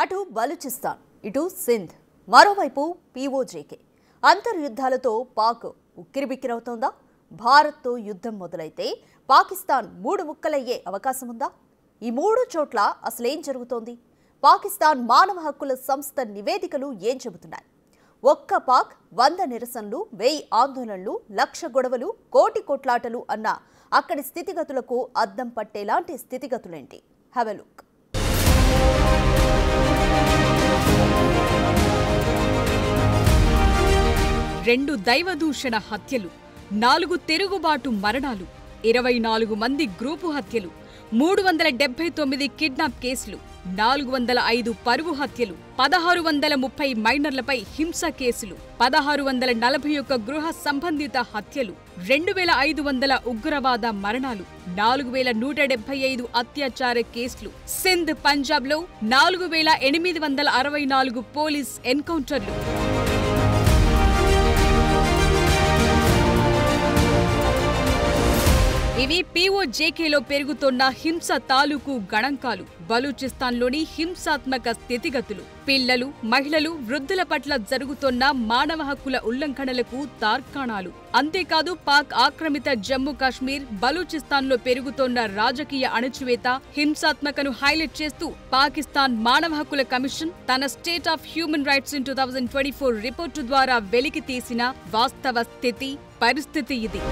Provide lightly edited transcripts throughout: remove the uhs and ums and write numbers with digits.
అటు బలూచిస్తాన్, ఇటు సింధ్, మరోవైపు పీఓజేకే. అంతర్యుద్ధాలతో పాక్ ఉక్కిరిబిక్కిరవుతోందా? భారత్తో యుద్ధం మొదలైతే పాకిస్తాన్ మూడు ముక్కలయ్యే అవకాశం ఉందా? ఈ మూడు చోట్ల అసలేం జరుగుతోంది? పాకిస్తాన్ మానవ హక్కుల సంస్థ నివేదికలు ఏం చెబుతున్నాయి? ఒక్క పాక్ 100 నిరసనలు, 1000 ఆందోళనలు, 1,00,000 గొడవలు, కోటి కొట్లాటలు అన్న అక్కడి స్థితిగతులకు అద్దం పట్టేలాంటి స్థితిగతులేంటి? Have a look. రెండు దైవదూషణ హత్యలు, 4 తిరుగుబాటు మరణాలు, 24 మంది గ్రూపు హత్యలు, 379 కిడ్నాప్ కేసులు, 405 పరువు హత్యలు, 1630 మైనర్లపై హింస కేసులు, 1641 గృహ సంబంధిత హత్యలు, 2500 ఉగ్రవాద మరణాలు, 4175 అత్యాచార కేసులు. సింధ్, పంజాబ్లో 4864 పోలీస్ ఎన్కౌంటర్లు. ఇవి పీఓజేకేలో పెరుగుతోన్న హింస తాలూకు గణాంకాలు. బలూచిస్తాన్లోని హింసాత్మక స్థితిగతులు, పిల్లలు, మహిళలు, వృద్ధుల పట్ల జరుగుతోన్న మానవ హక్కుల ఉల్లంఘనలకు తార్కాణాలు. అంతేకాదు, పాక్ ఆక్రమిత జమ్మూ కాశ్మీర్, బలూచిస్తాన్లో పెరుగుతోన్న రాజకీయ అణచివేత, హింసాత్మకను హైలైట్ చేస్తూ పాకిస్తాన్ మానవ హక్కుల కమిషన్ తన state of human rights in 2024 report ద్వారా వెలికి తీసిన వాస్తవ పరిస్థితి ఇది.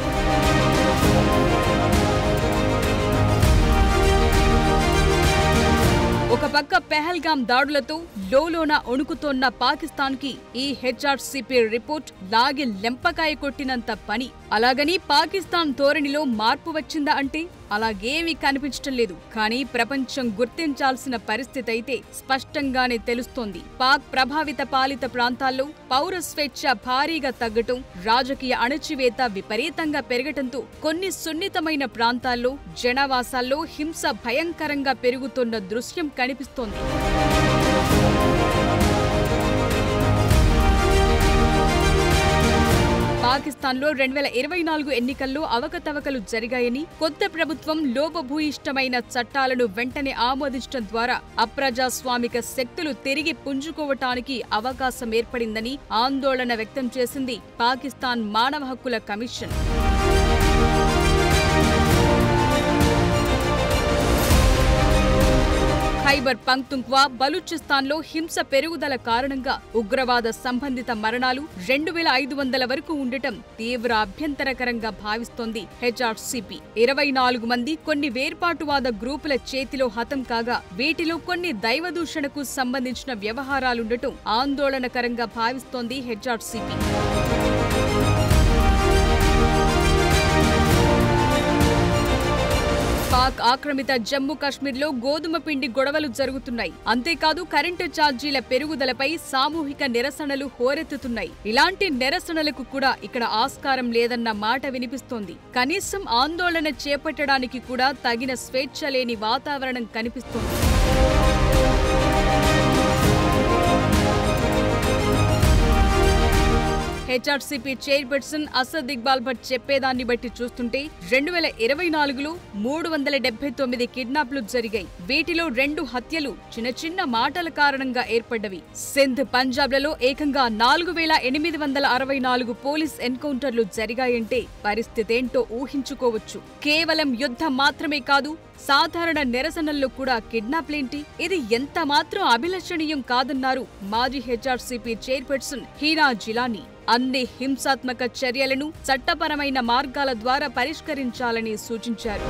ఒక పక్క పెహల్గాం దాడులతో లోలోన ఒణుకుతోన్న పాకిస్తాన్కి ఈ హెచ్ఆర్సీపీ రిపోర్ట్ లాగి లెంపకాయ కొట్టినంత పని. అలాగని పాకిస్తాన్ ధోరణిలో మార్పు వచ్చిందా అంటే అలాగేమీ కనిపించటం లేదు. కానీ ప్రపంచం గుర్తించాల్సిన పరిస్థితి అయితే స్పష్టంగానే తెలుస్తోంది. పాక్ ప్రభావిత పాలిత ప్రాంతాల్లో పౌర స్వేచ్ఛ భారీగా తగ్గటం, రాజకీయ అణచివేత విపరీతంగా పెరగటంతో కొన్ని సున్నితమైన ప్రాంతాల్లో, జనావాసాల్లో హింస భయంకరంగా పెరుగుతున్న దృశ్యం కనిపిస్తోంది. పాకిస్తాన్లో 2024 ఎన్నికల్లో అవకతవకలు జరిగాయని, కొత్త ప్రభుత్వం లోపభూయిష్టమైన చట్టాలను వెంటనే ఆమోదించడం ద్వారా అప్రజాస్వామిక శక్తులు తిరిగి పుంజుకోవటానికి అవకాశం ఏర్పడిందని ఆందోళన వ్యక్తం చేసింది పాకిస్తాన్ మానవ హక్కుల కమిషన్. ఖైబర్ పఖ్తూన్ఖ్వా, బలూచిస్తాన్లో హింస పెరుగుదల కారణంగా ఉగ్రవాద సంబంధిత మరణాలు 2500 వరకు ఉండటం తీవ్ర అభ్యంతరకరంగా భావిస్తోంది హెచ్ఆర్సీపీ. 24 మంది కొన్ని వేర్పాటువాద గ్రూపుల చేతిలో హతం కాగా, వీటిలో కొన్ని దైవదూషణకు సంబంధించిన వ్యవహారాలుండటం ఆందోళనకరంగా భావిస్తోంది హెచ్ఆర్సీపీ. పాక్ ఆక్రమిత జమ్మూ కాశ్మీర్లో గోధుమ పిండి గొడవలు జరుగుతున్నాయి. అంతేకాదు, కరెంటు ఛార్జీల పెరుగుదలపై సామూహిక నిరసనలు హోరెత్తుతున్నాయి. ఇలాంటి నిరసనలకు కూడా ఇక్కడ ఆస్కారం లేదన్న మాట వినిపిస్తోంది. కనీసం ఆందోళన చేపట్టడానికి కూడా తగిన స్వేచ్ఛ లేని వాతావరణం కనిపిస్తోంది. హెచ్ఆర్సీపీ చైర్పర్సన్ అసద్ ఇక్బాల్ భట్ చెప్పేదాన్ని బట్టి చూస్తుంటే 2024లో 379 కిడ్నాప్లు జరిగాయి. వీటిలో 2 హత్యలు చిన్న చిన్న మాటల కారణంగా ఏర్పడ్డవి. సింధ్, పంజాబ్లలో ఏకంగా 4864 పోలీస్ ఎన్కౌంటర్లు జరిగాయంటే పరిస్థితేంటో ఊహించుకోవచ్చు. కేవలం యుద్ధం మాత్రమే కాదు, సాధారణ నిరసనల్లో కూడా కిడ్నాప్లేంటి? ఇది ఎంత మాత్రం అభిలషణీయం కాదన్నారు మాజీ హెచ్ఆర్సీపీ చైర్పర్సన్ హీనా జిలానీ. అన్ని హింసాత్మక చర్యలను చట్టపరమైన మార్గాల ద్వారా పరిష్కరించాలని సూచించారు.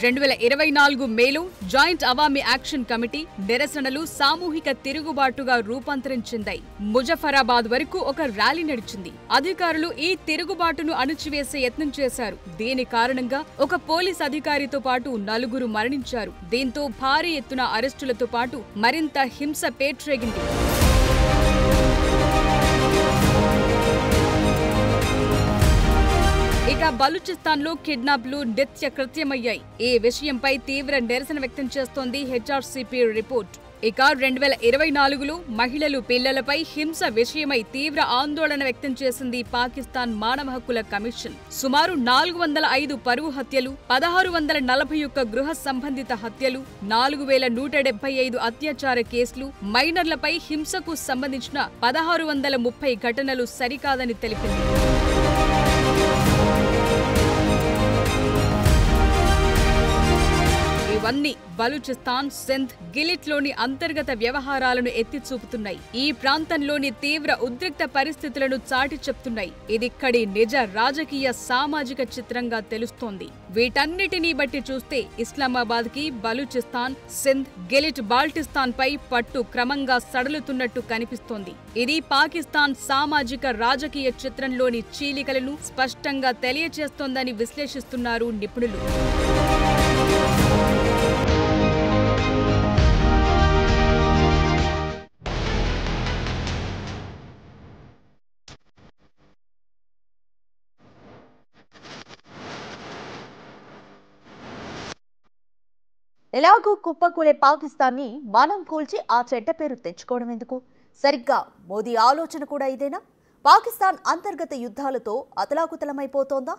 2024 మేలో జాయింట్ అవామీ యాక్షన్ కమిటీ నిరసనలు సామూహిక తిరుగుబాటుగా రూపాంతరం చెందాయి. ముజఫరాబాద్ వరకు ఒక ర్యాలీ నడిచింది. అధికారులు ఈ తిరుగుబాటును అణచివేసే యత్నం చేశారు. దీని కారణంగా ఒక పోలీస్ అధికారితో పాటు 4 మరణించారు. దీంతో భారీ ఎత్తున అరెస్టులతో పాటు మరింత హింస పేట్రేగింది. ఇక బలూచిస్తాన్లో కిడ్నాప్లు నిత్య కృత్యమయ్యాయి. ఈ విషయంపై తీవ్ర నిరసన వ్యక్తం చేస్తోంది హెచ్ఆర్సీపీ రిపోర్ట్. ఇక 2024లో మహిళలు పిల్లలపై హింస విషయమై తీవ్ర ఆందోళన వ్యక్తం చేసింది పాకిస్తాన్ మానవ హక్కుల కమిషన్. సుమారు 405 పరువు హత్యలు, 1641 గృహ సంబంధిత హత్యలు, 4175 అత్యాచార కేసులు, మైనర్లపై హింసకు సంబంధించిన 1630 ఘటనలు సరికాదని తెలిపింది. ఇవన్నీ బలూచిస్తాన్, సింధ్, గిలిట్లోని అంతర్గత వ్యవహారాలను ఎత్తి చూపుతున్నాయి. ఈ ప్రాంతంలోని తీవ్ర ఉద్రిక్త పరిస్థితులను చాటి చెప్తున్నాయి. ఇదిక్కడి నిజ రాజకీయ సామాజిక చిత్రంగా తెలుస్తోంది. వీటన్నిటినీ బట్టి చూస్తే ఇస్లామాబాద్ కి బలూచిస్తాన్, సింధ్, గిలిట్, బాల్టిస్తాన్ పై పట్టు క్రమంగా సడలుతున్నట్టు కనిపిస్తోంది. ఇది పాకిస్తాన్ సామాజిక రాజకీయ చిత్రంలోని చీలికలను స్పష్టంగా తెలియచేస్తోందని విశ్లేషిస్తున్నారు నిపుణులు. ఎలాగూ కుప్పకూలే పాకిస్తాన్ని మనం కూల్చి ఆ చెడ్డ పేరు తెచ్చుకోవడం ఎందుకు? సరిగ్గా మోదీ ఆలోచన కూడా ఇదేనా? పాకిస్తాన్ అంతర్గత యుద్ధాలతో అతలాకుతలమైపోతోందా?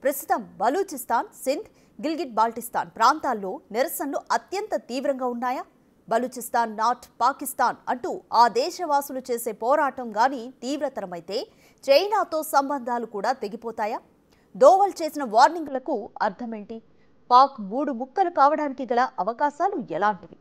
ప్రస్తుతం బలూచిస్తాన్, సింధ్, గిల్గిట్ బాల్టిస్తాన్ ప్రాంతాల్లో నిరసనలు అత్యంత తీవ్రంగా ఉన్నాయా? బలూచిస్తాన్ నాట్ పాకిస్తాన్ అంటూ ఆ దేశవాసులు చేసే పోరాటం గాని తీవ్రతరమైతే చైనాతో సంబంధాలు కూడా తెగిపోతాయా? దోవల్ చేసిన వార్నింగ్లకు అర్థమేంటి? పాక్ 3 ముక్కలు కావడానికి గల అవకాశాలు ఎలాంటివి?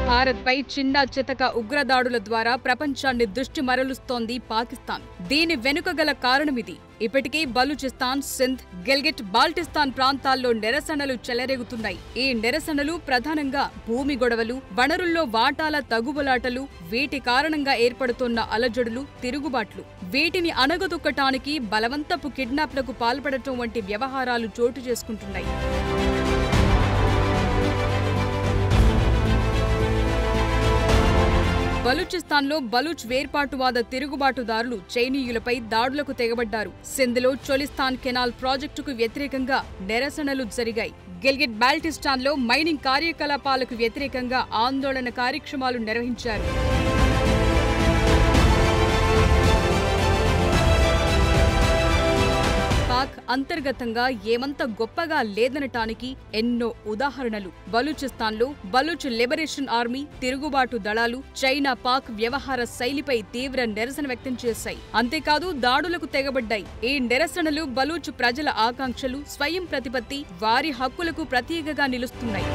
భారత్పై చిన్న చితక ఉగ్రదాడుల ద్వారా ప్రపంచాన్ని దృష్టి మరలుస్తోంది పాకిస్తాన్. దీని వెనుక గల కారణమిది. ఇప్పటికే బలూచిస్తాన్, సింధ్, గిల్గిట్, బాల్టిస్తాన్ ప్రాంతాల్లో నిరసనలు చెలరేగుతున్నాయి. ఈ నిరసనలు ప్రధానంగా భూమి గొడవలు, వనరుల్లో వాటాల తగుబలాటలు, వీటి కారణంగా ఏర్పడుతున్న అలజడులు, తిరుగుబాట్లు, వీటిని అణగదొక్కటానికి బలవంతపు కిడ్నాప్లకు పాల్పడటం వంటి వ్యవహారాలు చోటు చేసుకుంటున్నాయి. బలూచిస్తాన్లో బలూచ్ వేర్పాటువాద తిరుగుబాటుదారులు చైనీయులపై దాడులకు తెగబడ్డారు. సింధ్లో చొలిస్తాన్ కెనాల్ ప్రాజెక్టుకు వ్యతిరేకంగా నిరసనలు జరిగాయి. గిల్గిట్ బాల్టిస్తాన్లో మైనింగ్ కార్యకలాపాలకు వ్యతిరేకంగా ఆందోళన కార్యక్రమాలు నిర్వహించారు. పాక్ అంతర్గతంగా ఏమంత గొప్పగా లేదనటానికి ఎన్నో ఉదాహరణలు. బలూచిస్తాన్లో బలూచ్ లిబరేషన్ ఆర్మీ, తిరుగుబాటు దళాలు చైనా పాక్ వ్యవహార శైలిపై తీవ్ర నిరసన వ్యక్తం చేశాయి. అంతేకాదు దాడులకు తెగబడ్డాయి. ఈ నిరసనలు బలూచ్ ప్రజల ఆకాంక్షలు, స్వయం ప్రతిపత్తి, వారి హక్కులకు ప్రతీకగా నిలుస్తున్నాయి.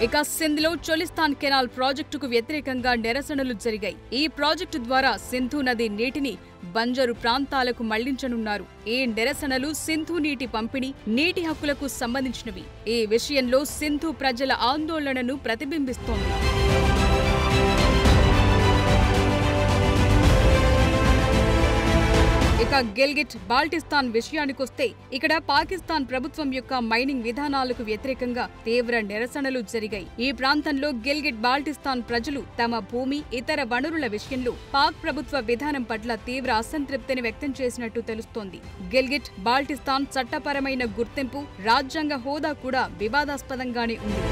ఇక సింధ్లో చొలిస్తాన్ కెనాల్ ప్రాజెక్టుకు వ్యతిరేకంగా నిరసనలు జరిగాయి. ఈ ప్రాజెక్టు ద్వారా సింధు నది నీటిని బంజరు ప్రాంతాలకు మళ్లించనున్నారు. ఈ నిరసనలు సింధు నీటి పంపిణీ, నీటి హక్కులకు సంబంధించినవి. ఈ విషయంలో సింధు ప్రజల ఆందోళనను ప్రతిబింబిస్తోంది. ఇక గిల్గిట్ బాల్టిస్తాన్ విషయానికొస్తే ఇక్కడ పాకిస్తాన్ ప్రభుత్వం యొక్క మైనింగ్ విధానాలకు వ్యతిరేకంగా తీవ్ర నిరసనలు జరిగాయి. ఈ ప్రాంతంలో గిల్గిట్ బాల్టిస్తాన్ ప్రజలు తమ భూమి, ఇతర వనరుల విషయంలో పాక్ ప్రభుత్వ విధానం పట్ల తీవ్ర అసంతృప్తిని వ్యక్తం చేసినట్టు తెలుస్తోంది. గిల్గిట్ బాల్టిస్తాన్ చట్టపరమైన గుర్తింపు, రాజ్యాంగ హోదా కూడా వివాదాస్పదంగానే ఉంది.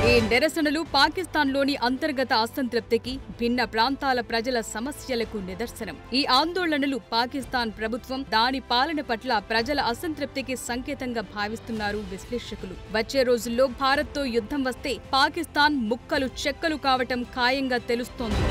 ఈ నిరసనలు పాకిస్తాన్లోని అంతర్గత అసంతృప్తికి, భిన్న ప్రాంతాల ప్రజల సమస్యలకు నిదర్శనం. ఈ ఆందోళనలు పాకిస్తాన్ ప్రభుత్వం, దాని పాలన పట్ల ప్రజల అసంతృప్తికి సంకేతంగా భావిస్తున్నారు విశ్లేషకులు. వచ్చే రోజుల్లో భారత్తో యుద్ధం వస్తే పాకిస్తాన్ ముక్కలు చెక్కలు కావటం ఖాయంగా తెలుస్తోంది.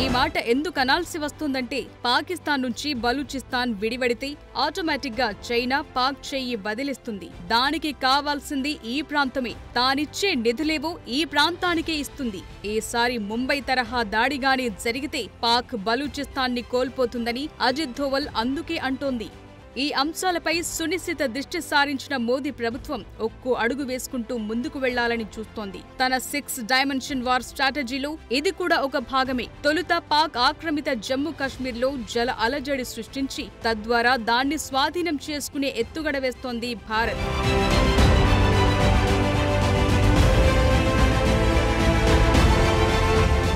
ఈ మాట ఎందుకు అనాల్సి వస్తుందంటే పాకిస్తాన్ నుంచి బలూచిస్తాన్ విడివడితే ఆటోమేటిక్ గా చైనా పాక్ చెయ్యి వదిలిస్తుంది. దానికి కావాల్సింది ఈ ప్రాంతమే. తానిచ్చే నిధులేవో ఈ ప్రాంతానికే ఇస్తుంది. ఈసారి ముంబై తరహా దాడిగాని జరిగితే పాక్ బలూచిస్తాన్ ని కోల్పోతుందని అజిత్ దోవల్ అందుకే అంటోంది. ఈ అంశాలపై సునిశ్చిత దృష్టి సారించిన మోదీ ప్రభుత్వం ఒక్కో అడుగు వేసుకుంటూ ముందుకు వెళ్లాలని చూస్తోంది. తన 6 డైమెన్షన్ వార్ స్ట్రాటజీలో ఇది కూడా ఒక భాగమే. తొలుత పాక్ ఆక్రమిత జమ్మూ కాశ్మీర్లో జల అలజడి సృష్టించి తద్వారా దాన్ని స్వాధీనం చేసుకునే ఎత్తుగడ వేస్తోంది భారత్.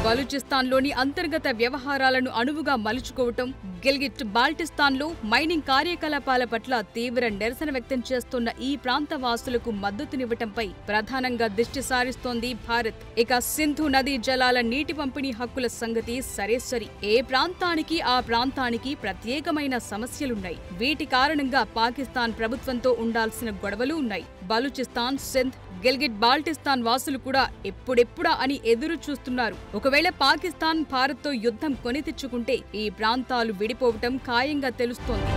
బలూచిస్తాన్లోని అంతర్గత వ్యవహారాలను అణువుగా మలుచుకోవటం, గిల్గిట్ బాల్టిస్తాన్లో మైనింగ్ కార్యకలాపాల పట్ల తీవ్ర నిరసన వ్యక్తం చేస్తున్న ఈ ప్రాంత వాసులకు మద్దతునివ్వటంపై ప్రధానంగా దృష్టి సారిస్తోంది భారత్. ఇక సింధు నదీ జలాల నీటి పంపిణీ హక్కుల సంగతి సరేసరి. ఏ ప్రాంతానికి ఆ ప్రాంతానికి ప్రత్యేకమైన సమస్యలున్నాయి. వీటి కారణంగా పాకిస్తాన్ ప్రభుత్వంతో ఉండాల్సిన గొడవలు ఉన్నాయి. బలూచిస్తాన్, సింధ్, గిల్గిట్ బాల్టిస్తాన్ వాసులు కూడా ఎప్పుడెప్పుడా అని ఎదురు చూస్తున్నారు. ఒకవేళ పాకిస్తాన్ భారత్తో యుద్ధం కొని తెచ్చుకుంటే ఈ ప్రాంతాలు విడిపోవటం ఖాయంగా తెలుస్తోంది.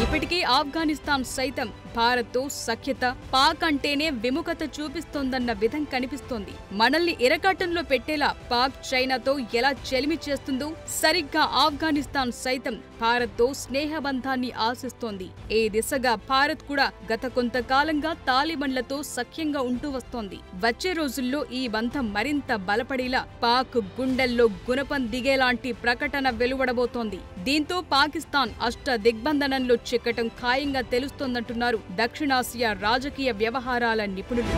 ఇప్పటికే ఆఫ్ఘనిస్తాన్ సైతం భారత్తో సఖ్యత, పాక్ అంటేనే విముఖత చూపిస్తోందన్న విధం కనిపిస్తోంది. మనల్ని ఇరకాటంలో పెట్టేలా పాక్ చైనాతో ఎలా చెలిమి చేస్తుందో సరిగ్గా ఆఫ్ఘనిస్తాన్ సైతం భారత్తో స్నేహబంధాన్ని ఆశిస్తోంది. ఈ దిశగా భారత్ కూడా గత కొంతకాలంగా తాలిబన్లతో సఖ్యంగా ఉంటూ వస్తోంది. వచ్చే రోజుల్లో ఈ బంధం మరింత బలపడేలా పాక్ గుండెల్లో గుణపం దిగేలాంటి ప్రకటన వెలువడబోతోంది. దీంతో పాకిస్తాన్ అష్ట దిగ్బంధనంలో చిక్కటం ఖాయంగా తెలుస్తోందంటున్నారు దక్షిణాసియా రాజకీయ వ్యవహారాల నిపుణులు.